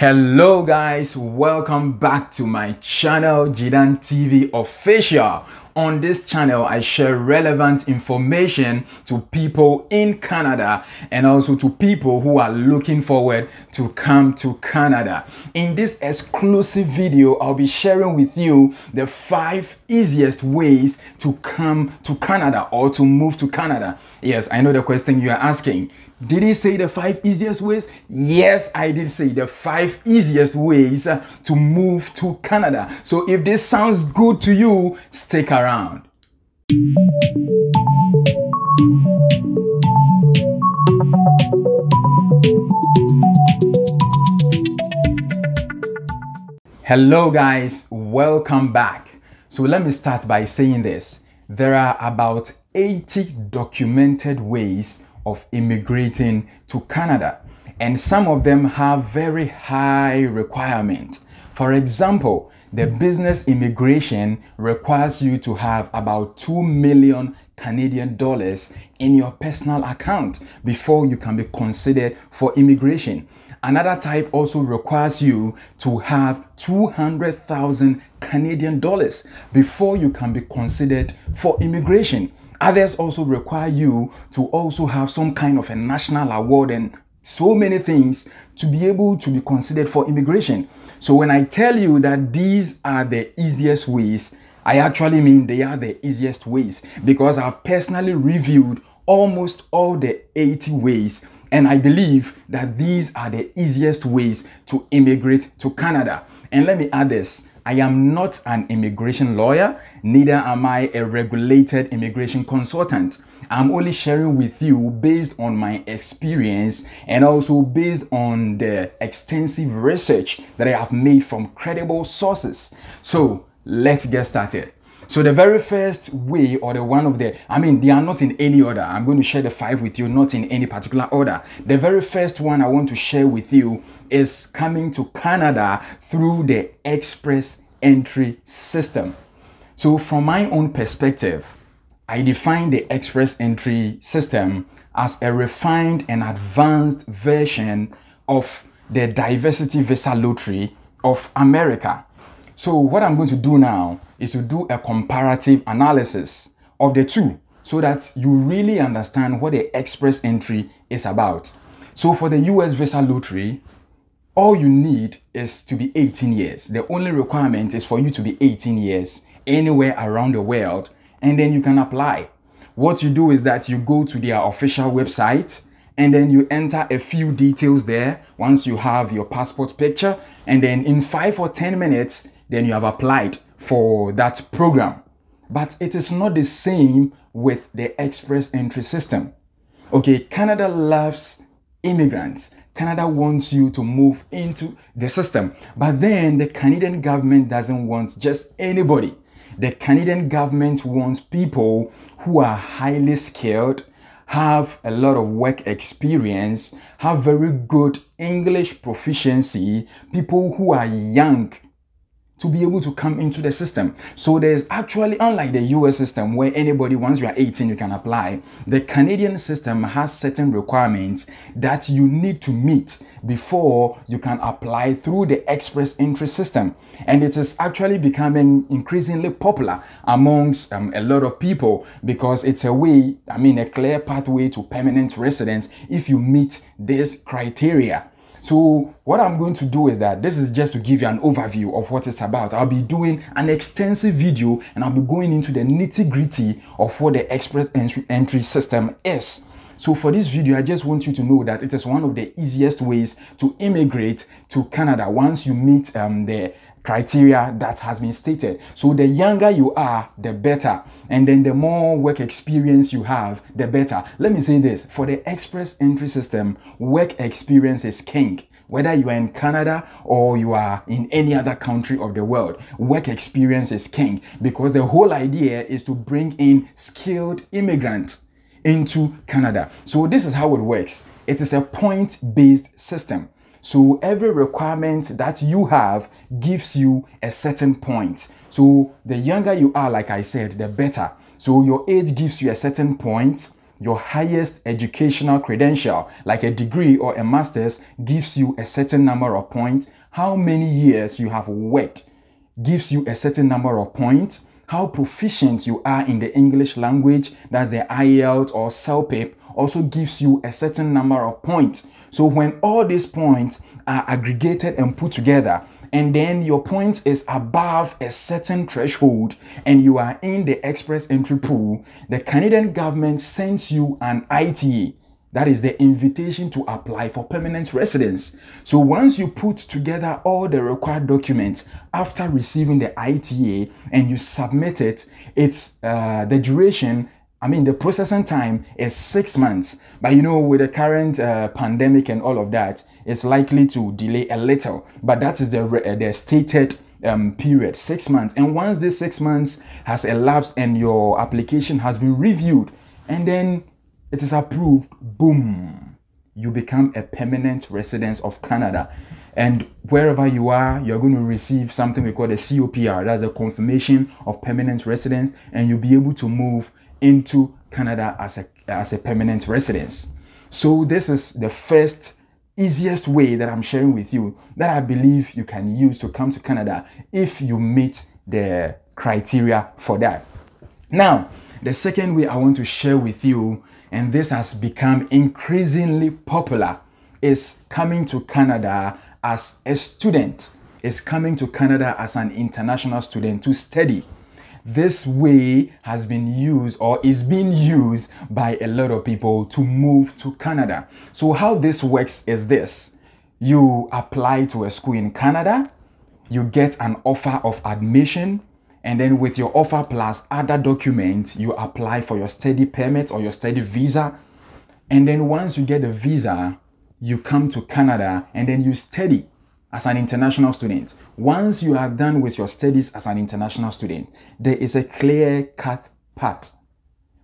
Hello guys, welcome back to my channel Jidan TV Official. On this channel, I share relevant information to people in Canada and also to people who are looking forward to come to Canada. In this exclusive video, I'll be sharing with you the 5 easiest ways to come to Canada or to move to Canada. Yes, I know the question you are asking. Did he say the 5 easiest ways? Yes, I did say the 5 easiest ways to move to Canada. So if this sounds good to you, stick around. Hello guys, welcome back. So let me start by saying this. There are about 80 documented ways of immigrating to Canada, and some of them have very high requirements. For example, the business immigration requires you to have about 2 million Canadian dollars in your personal account before you can be considered for immigration. Another type also requires you to have 200,000 Canadian dollars before you can be considered for immigration. Others also require you to also have some kind of a national award and so many things to be able to be considered for immigration. So when I tell you that these are the easiest ways, I actually mean they are the easiest ways, because I've personally reviewed almost all the 80 ways, and I believe that these are the easiest ways to immigrate to Canada. And let me add this. I am not an immigration lawyer, neither am I a regulated immigration consultant. I'm only sharing with you based on my experience and also based on the extensive research that I have made from credible sources. So let's get started. So the very first way, or the one of the, they are not in any order. I'm going to share the 5 with you, not in any particular order. The very first one I want to share with you is coming to Canada through the express entry system. So from my own perspective, I define the express entry system as a refined and advanced version of the diversity visa lottery of America. So what I'm going to do now is to do a comparative analysis of the two so that you really understand what the express entry is about. So for the US visa lottery, all you need is to be 18 years. The only requirement is for you to be 18 years anywhere around the world, and then you can apply. What you do is that you go to their official website and then you enter a few details there once you have your passport picture, and then in 5 or 10 minutes, then you have applied for that program. But it is not the same with the express entry system. Okay, Canada loves immigrants. Canada wants you to move into the system. But then the Canadian government doesn't want just anybody. The Canadian government wants people who are highly skilled, have a lot of work experience, have very good English proficiency, people who are young, to be able to come into the system. So there's actually, unlike the US system where anybody, once you are 18, you can apply, the Canadian system has certain requirements that you need to meet before you can apply through the express entry system. And it is actually becoming increasingly popular amongst a lot of people, because it's a way, a clear pathway to permanent residence if you meet this criteria. So what I'm going to do is that this is just to give you an overview of what it's about. I'll be doing an extensive video and I'll be going into the nitty-gritty of what the express entry system is. So for this video, I just want you to know that it is one of the easiest ways to immigrate to Canada once you meet the criteria that has been stated. So the younger you are, the better, and then the more work experience you have, the better. Let me say this: for the express entry system, work experience is king. Whether you are in Canada or you are in any other country of the world, work experience is king, because the whole idea is to bring in skilled immigrants into Canada. So this is how it works. It is a point-based system. So every requirement that you have gives you a certain point. So the younger you are, like I said, the better. So your age gives you a certain point. your highest educational credential, like a degree or a master's, gives you a certain number of points. How many years you have worked gives you a certain number of points. How proficient you are in the English language, that's the IELTS or CELPIP, also gives you a certain number of points. So when all these points are aggregated and put together, and then your point is above a certain threshold and you are in the express entry pool, the Canadian government sends you an ITA. That is the invitation to apply for permanent residence. So once you put together all the required documents after receiving the ITA and you submit it, it's the duration, the processing time is 6 months. But with the current pandemic and all of that, it's likely to delay a little. But that is the stated period, 6 months. And once this 6 months has elapsed and your application has been reviewed and then it is approved, boom, you become a permanent resident of Canada. And wherever you are, you're going to receive something we call a COPR. That's a confirmation of permanent residence, and you'll be able to move into Canada as a permanent residence. So this is the first easiest way that I'm sharing with you that I believe you can use to come to Canada if you meet the criteria for that. Now, the second way I want to share with you, and this has become increasingly popular, is coming to Canada as a student, is coming to Canada as an international student to study. This way has been used or is being used by a lot of people to move to Canada. So how this works is this: you apply to a school in Canada, you get an offer of admission, and then with your offer plus other documents, you apply for your study permit or your study visa. And then once you get the visa, you come to Canada and then you study as an international student. Once you are done with your studies as an international student, there is a clear-cut path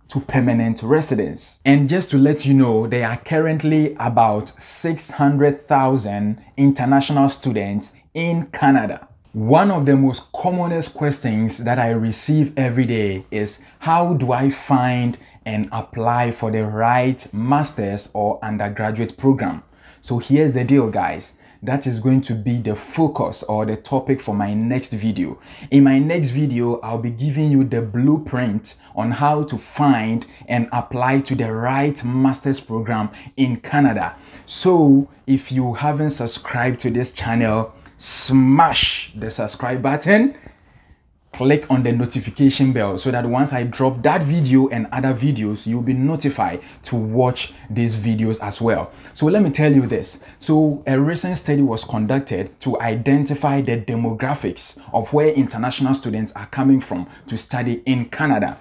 to permanent residence. And just to let you know, there are currently about 600,000 international students in Canada. One of the most commonest questions that I receive every day is, how do I find and apply for the right master's or undergraduate program? So here's the deal, guys. That is going to be the focus or the topic for my next video. In my next video, I'll be giving you the blueprint on how to find and apply to the right master's program in Canada. So if you haven't subscribed to this channel, smash the subscribe button, click on the notification bell so that once I drop that video and other videos, you'll be notified to watch these videos as well. So let me tell you this. So a recent study was conducted to identify the demographics of where international students are coming from to study in Canada.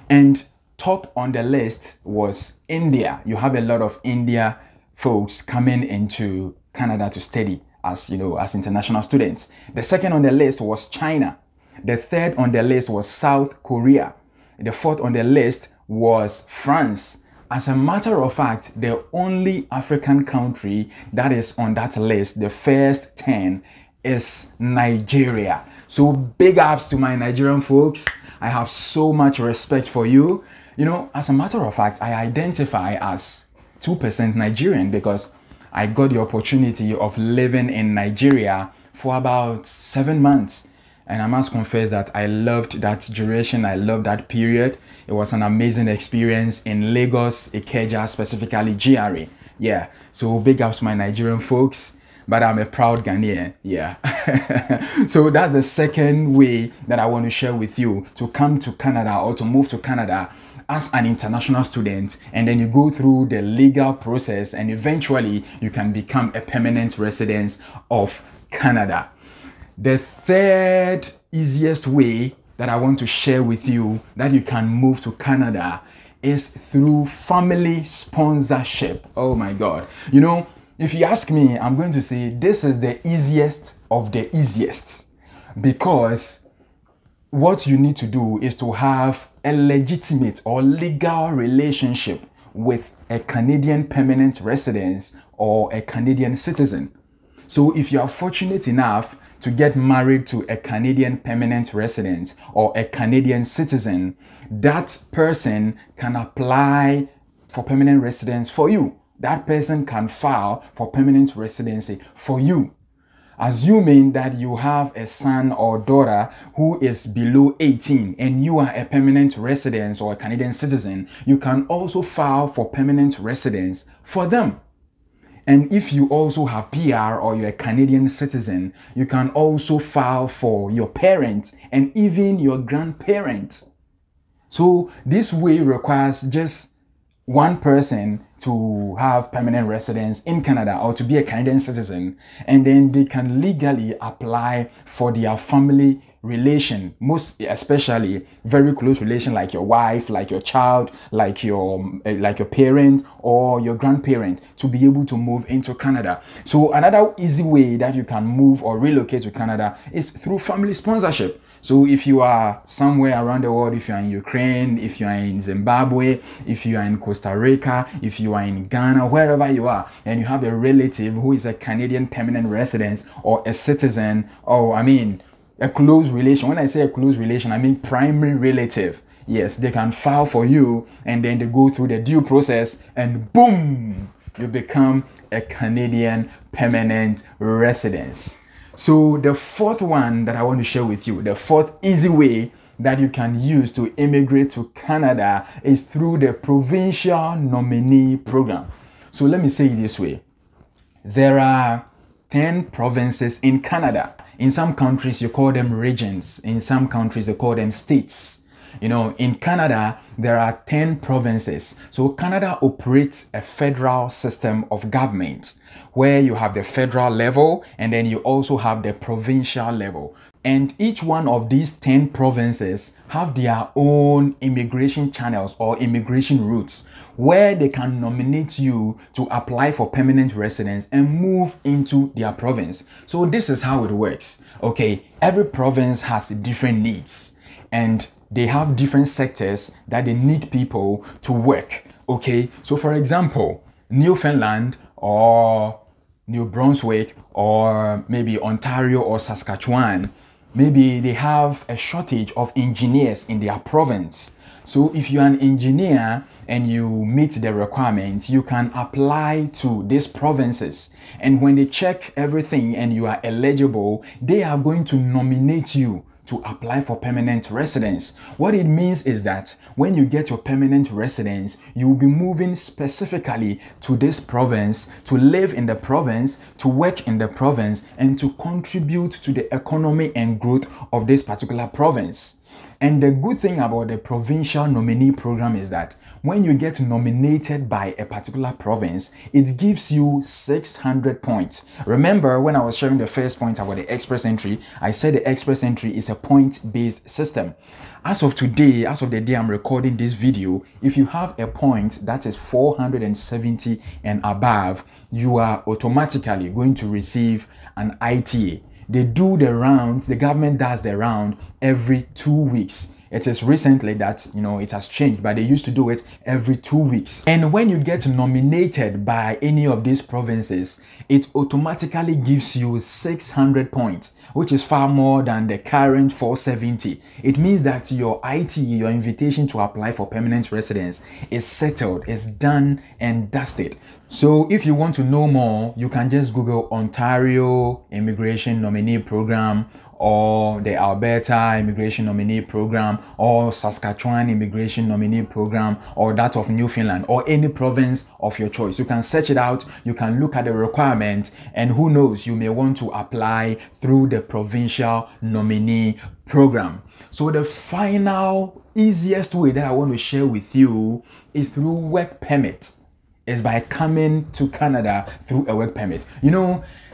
And top on the list was India. You have a lot of India folks coming into Canada to study as international students. The second on the list was China. The third on the list was South Korea. The fourth on the list was France. As a matter of fact, the only African country that is on that list, the first 10, is Nigeria. So big ups to my Nigerian folks. I have so much respect for you. As a matter of fact, I identify as 2% Nigerian because I got the opportunity of living in Nigeria for about 7 months. And I must confess that I loved that duration. I loved that period. It was an amazing experience in Lagos, Ikeja, specifically GRA. Yeah, so big ups to my Nigerian folks. But I'm a proud Ghanaian. Yeah. So that's the second way that I want to share with you to come to Canada or to move to Canada as an international student, and then you go through the legal process and eventually you can become a permanent resident of Canada. The third easiest way that I want to share with you that you can move to Canada is through family sponsorship. Oh my God. If you ask me, I'm going to say this is the easiest of the easiest, because what you need to do is to have a legitimate or legal relationship with a Canadian permanent resident or a Canadian citizen. So if you are fortunate enough to get married to a Canadian permanent resident or a Canadian citizen, that person can apply for permanent residence for you. That person can file for permanent residency for you. Assuming that you have a son or daughter who is below 18 and you are a permanent resident or a Canadian citizen, you can also file for permanent residence for them. And if you also have PR or you're a Canadian citizen, you can also file for your parents and even your grandparents. So this way requires just one person to have permanent residence in Canada or to be a Canadian citizen, and then they can legally apply for their family relation, most especially very close relation like your wife, like your child, like your parent or your grandparent, to be able to move into Canada. So another easy way that you can move or relocate to Canada is through family sponsorship. So if you are somewhere around the world, if you are in Ukraine, if you are in Zimbabwe, if you are in Costa Rica, if you are in Ghana, wherever you are, and you have a relative who is a Canadian permanent resident or a citizen, or a close relation. When I say a close relation, I mean primary relative. Yes, they can file for you, and then they go through the due process, and boom, you become a Canadian permanent resident. So the fourth one that I want to share with you, the fourth easy way that you can use to immigrate to Canada is through the Provincial Nominee Program. So let me say it this way. There are 10 provinces in Canada. In some countries, you call them regions. In some countries, they call them states. In Canada, there are 10 provinces. So Canada operates a federal system of government where you have the federal level and then you also have the provincial level. And each one of these 10 provinces have their own immigration channels or immigration routes where they can nominate you to apply for permanent residence and move into their province. So this is how it works. Okay, every province has different needs and they have different sectors that they need people to work. Okay, so for example, Newfoundland or New Brunswick or maybe Ontario or Saskatchewan, maybe they have a shortage of engineers in their province. So if you're an engineer and you meet the requirements, you can apply to these provinces. And when they check everything and you are eligible, they are going to nominate you to apply for permanent residence. What it means is that when you get your permanent residence, you will be moving specifically to this province, to live in the province, to work in the province, and to contribute to the economy and growth of this particular province. And the good thing about the Provincial Nominee Program is that when you get nominated by a particular province, it gives you 600 points. Remember when I was sharing the first point about the express entry, I said the express entry is a point-based system. As of today, as of the day I'm recording this video, if you have a point that is 470 and above, you are automatically going to receive an ITA. They do the rounds, the government does the round every 2 weeks. It is recently that, it has changed, but they used to do it every 2 weeks. And when you get nominated by any of these provinces, it automatically gives you 600 points, which is far more than the current 470. It means that your ITA, your invitation to apply for permanent residence, is settled, is done and dusted. So if you want to know more, you can just Google Ontario Immigration Nominee Program or the Alberta Immigration Nominee Program or Saskatchewan Immigration Nominee Program or that of Newfoundland or any province of your choice. You can search it out, you can look at the requirement, and who knows, you may want to apply through the Provincial Nominee Program. So the final easiest way that I want to share with you is through work permit. Is by coming to Canada through a work permit.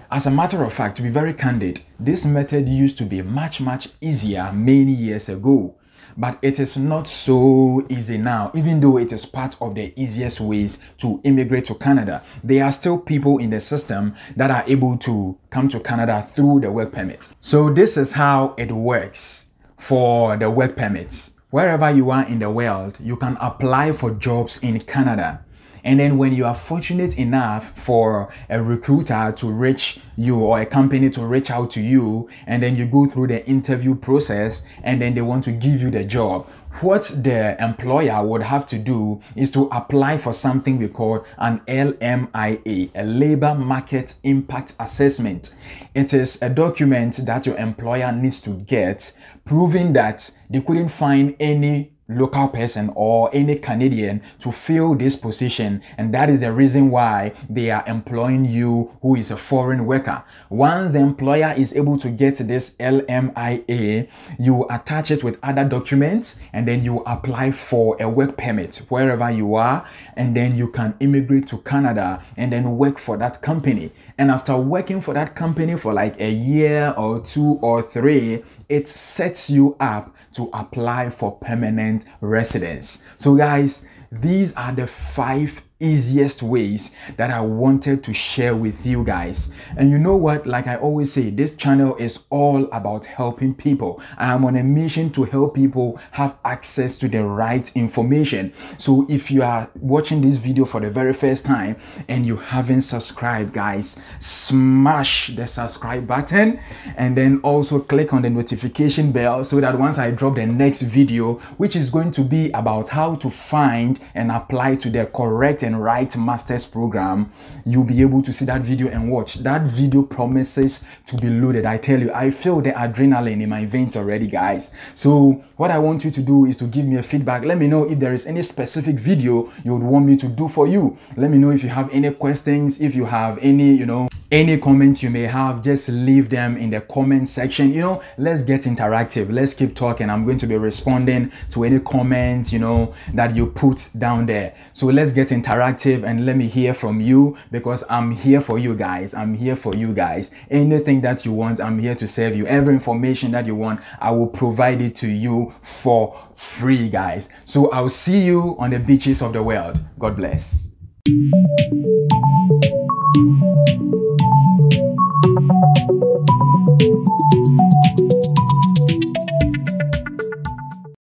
As a matter of fact, to be very candid, this method used to be much easier many years ago, but it is not so easy now. Even though it is part of the easiest ways to immigrate to Canada, there are still people in the system that are able to come to Canada through the work permit. So this is how it works for the work permits. Wherever you are in the world, you can apply for jobs in Canada. And then when you are fortunate enough for a recruiter to reach you or a company to reach out to you, and then you go through the interview process and then they want to give you the job, what the employer would have to do is to apply for something we call an LMIA, a Labor Market Impact Assessment. It is a document that your employer needs to get, proving that they couldn't find any local person or any Canadian to fill this position, and that is the reason why they are employing you, who is a foreign worker. Once the employer is able to get this LMIA, you attach it with other documents and then you apply for a work permit wherever you are, and then you can immigrate to Canada and then work for that company. And after working for that company for like a year or 2 or 3, it sets you up to apply for permanent residence. So guys, these are the 5 easiest ways that I wanted to share with you guys. And you know what, like I always say, this channel is all about helping people. I am on a mission to help people have access to the right information. So if you are watching this video for the very first time and you haven't subscribed, guys, smash the subscribe button and then also click on the notification bell so that once I drop the next video, which is going to be about how to find and apply to the correct and right master's program, you'll be able to see that video and watch. That video promises to be loaded. I tell you, I feel the adrenaline in my veins already, guys. So what I want you to do is to give me a feedback. Let me know if there is any specific video you would want me to do for you. Let me know if you have any questions, if you have any, any comments you may have, just leave them in the comment section. Let's get interactive. Let's keep talking. I'm going to be responding to any comments, that you put down there. So let's get interactive and let me hear from you, because I'm here for you guys. I'm here for you guys. Anything that you want, I'm here to serve you. Every information that you want, I will provide it to you for free, guys. So I'll see you on the beaches of the world. God bless.